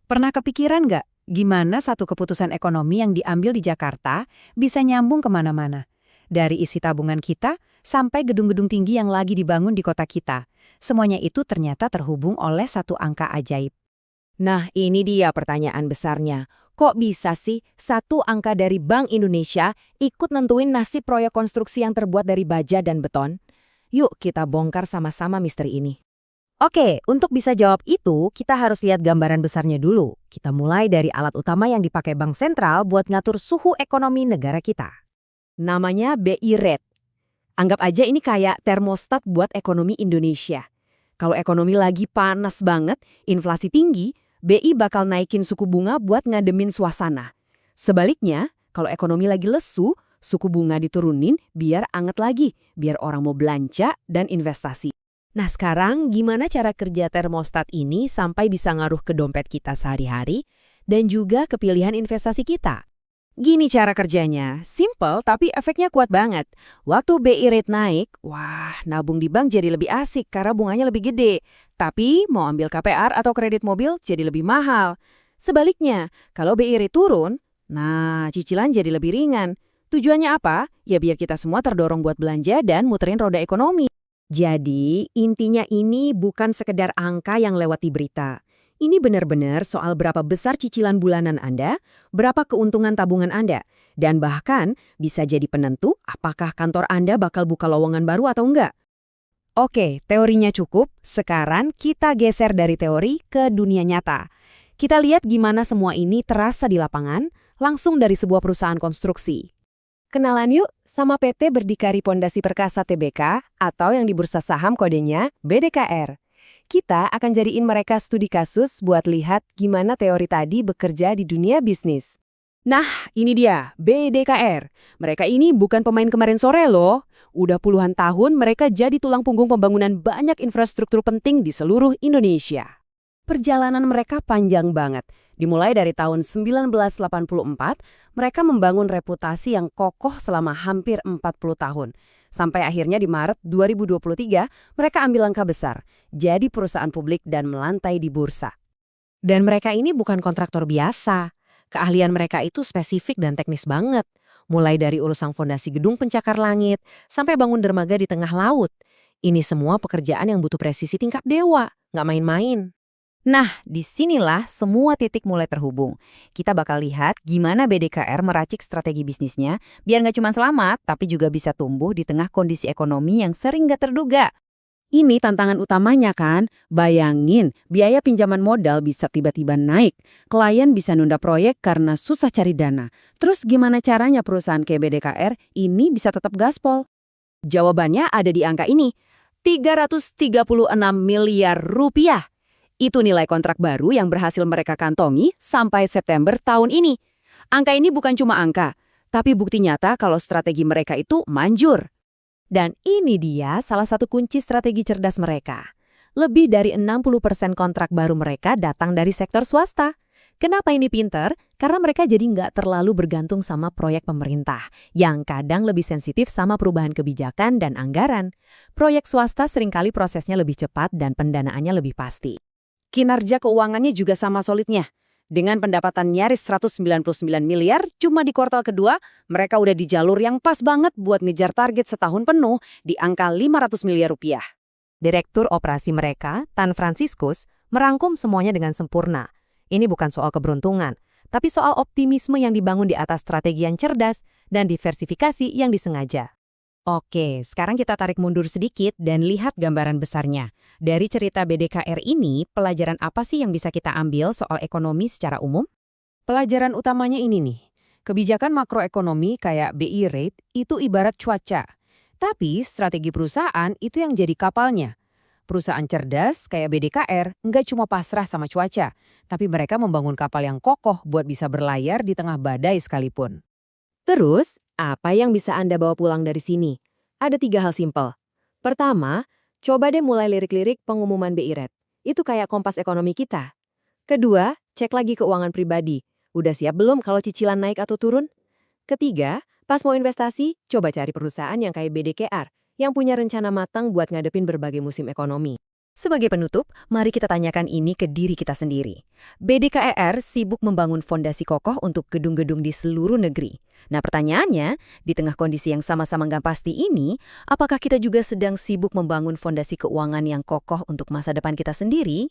Pernah kepikiran nggak gimana satu keputusan ekonomi yang diambil di Jakarta bisa nyambung kemana-mana? Dari isi tabungan kita sampai gedung-gedung tinggi yang lagi dibangun di kota kita. Semuanya itu ternyata terhubung oleh satu angka ajaib. Nah, ini dia pertanyaan besarnya. Kok bisa sih satu angka dari Bank Indonesia ikut nentuin nasib proyek konstruksi yang terbuat dari baja dan beton? Yuk kita bongkar sama-sama misteri ini. Oke, untuk bisa jawab itu, kita harus lihat gambaran besarnya dulu. Kita mulai dari alat utama yang dipakai Bank Sentral buat ngatur suhu ekonomi negara kita. Namanya BI Rate. Anggap aja ini kayak termostat buat ekonomi Indonesia. Kalau ekonomi lagi panas banget, inflasi tinggi, BI bakal naikin suku bunga buat ngademin suasana. Sebaliknya, kalau ekonomi lagi lesu, suku bunga diturunin biar anget lagi, biar orang mau belanja dan investasi. Nah sekarang gimana cara kerja termostat ini sampai bisa ngaruh ke dompet kita sehari-hari dan juga ke pilihan investasi kita? Gini cara kerjanya, simple tapi efeknya kuat banget. Waktu BI rate naik, wah nabung di bank jadi lebih asik karena bunganya lebih gede. Tapi mau ambil KPR atau kredit mobil jadi lebih mahal. Sebaliknya, kalau BI rate turun, nah cicilan jadi lebih ringan. Tujuannya apa? Ya biar kita semua terdorong buat belanja dan muterin roda ekonomi. Jadi, intinya ini bukan sekedar angka yang lewat di berita. Ini benar-benar soal berapa besar cicilan bulanan Anda, berapa keuntungan tabungan Anda, dan bahkan bisa jadi penentu apakah kantor Anda bakal buka lowongan baru atau enggak. Oke, teorinya cukup. Sekarang kita geser dari teori ke dunia nyata. Kita lihat gimana semua ini terasa di lapangan, langsung dari sebuah perusahaan konstruksi. Kenalan yuk sama PT Berdikari Pondasi Perkasa Tbk atau yang di Bursa Saham kodenya BDKR. Kita akan jadiin mereka studi kasus buat lihat gimana teori tadi bekerja di dunia bisnis. Nah, ini dia, BDKR. Mereka ini bukan pemain kemarin sore loh. Udah puluhan tahun mereka jadi tulang punggung pembangunan banyak infrastruktur penting di seluruh Indonesia. Perjalanan mereka panjang banget. Dimulai dari tahun 1984, mereka membangun reputasi yang kokoh selama hampir 40 tahun. Sampai akhirnya di Maret 2023, mereka ambil langkah besar, jadi perusahaan publik dan melantai di bursa. Dan mereka ini bukan kontraktor biasa. Keahlian mereka itu spesifik dan teknis banget. Mulai dari urusan fondasi gedung pencakar langit, sampai bangun dermaga di tengah laut. Ini semua pekerjaan yang butuh presisi tingkat dewa, nggak main-main. Nah, disinilah semua titik mulai terhubung. Kita bakal lihat gimana BDKR meracik strategi bisnisnya biar nggak cuma selamat, tapi juga bisa tumbuh di tengah kondisi ekonomi yang sering nggak terduga. Ini tantangan utamanya kan? Bayangin, biaya pinjaman modal bisa tiba-tiba naik. Klien bisa nunda proyek karena susah cari dana. Terus gimana caranya perusahaan kayak BDKR ini bisa tetap gaspol? Jawabannya ada di angka ini, 336 miliar rupiah. Itu nilai kontrak baru yang berhasil mereka kantongi sampai September tahun ini. Angka ini bukan cuma angka, tapi bukti nyata kalau strategi mereka itu manjur. Dan ini dia salah satu kunci strategi cerdas mereka. Lebih dari 60% kontrak baru mereka datang dari sektor swasta. Kenapa ini pinter? Karena mereka jadi nggak terlalu bergantung sama proyek pemerintah, yang kadang lebih sensitif sama perubahan kebijakan dan anggaran. Proyek swasta seringkali prosesnya lebih cepat dan pendanaannya lebih pasti. Kinerja keuangannya juga sama solidnya. Dengan pendapatan nyaris 199 miliar, cuma di kuartal kedua, mereka udah di jalur yang pas banget buat ngejar target setahun penuh di angka 500 miliar rupiah. Direktur operasi mereka, Tan Franciscus, merangkum semuanya dengan sempurna. Ini bukan soal keberuntungan, tapi soal optimisme yang dibangun di atas strategi yang cerdas dan diversifikasi yang disengaja. Oke, sekarang kita tarik mundur sedikit dan lihat gambaran besarnya. Dari cerita BDKR ini, pelajaran apa sih yang bisa kita ambil soal ekonomi secara umum? Pelajaran utamanya ini nih. Kebijakan makroekonomi kayak BI rate itu ibarat cuaca. Tapi strategi perusahaan itu yang jadi kapalnya. Perusahaan cerdas kayak BDKR nggak cuma pasrah sama cuaca, tapi mereka membangun kapal yang kokoh buat bisa berlayar di tengah badai sekalipun. Terus, apa yang bisa Anda bawa pulang dari sini? Ada 3 hal simpel. Pertama, coba deh mulai lirik-lirik pengumuman BI Rate. Itu kayak kompas ekonomi kita. Kedua, cek lagi keuangan pribadi. Udah siap belum kalau cicilan naik atau turun? Ketiga, pas mau investasi, coba cari perusahaan yang kayak BDKR, yang punya rencana matang buat ngadepin berbagai musim ekonomi. Sebagai penutup, mari kita tanyakan ini ke diri kita sendiri. BDKER sibuk membangun fondasi kokoh untuk gedung-gedung di seluruh negeri. Nah pertanyaannya, di tengah kondisi yang sama-sama nggak pasti ini, apakah kita juga sedang sibuk membangun fondasi keuangan yang kokoh untuk masa depan kita sendiri?